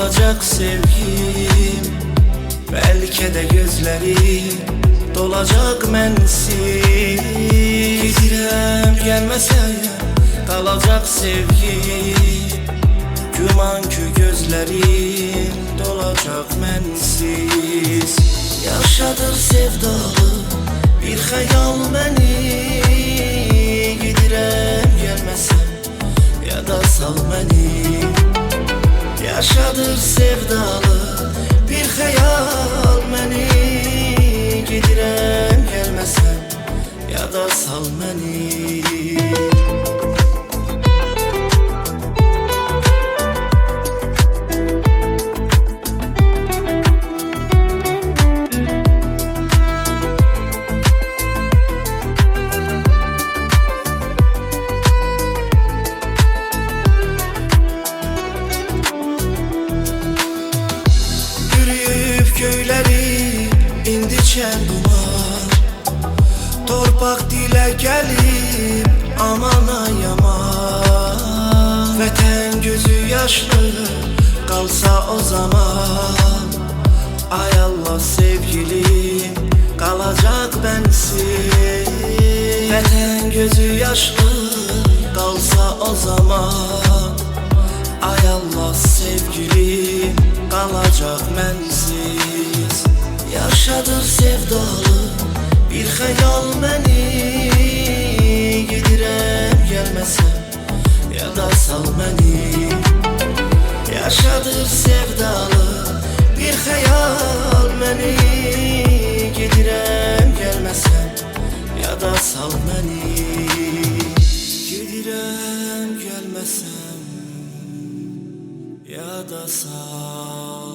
olacak sevgim. Belki de gözleri dolacak mənsiz. Gedirəm gəlməsəyə qalacaq sevgim. Güman ki gözlerim dolacak mənsiz. Yaşadır sevdalı bir xəyal məni. Gedirəm gəlməsəm ya da sal məni. Yaşadır sevdalı bir xəyal məni. Gedirəm gəlməsəm ya da sal məni. Köyleri indiçen duman, torpaq dilə gəlib amana yaman. Vətən gözü yaşlı qalsa o zaman, ay Allah sevgilim qalacaq bensiz. Vətən gözü yaşlı qalsa o zaman, ay Allah sevgilim qalacaq mənsiz. Yaşadır sevdalı bir xəyal məni. Gedirəm gəlməsəm ya da sal məni. Yaşadır sevdalı bir xəyal məni. Gedirəm gəlməsəm ya da sal məni. Gedirəm gəlməsəm ya da sal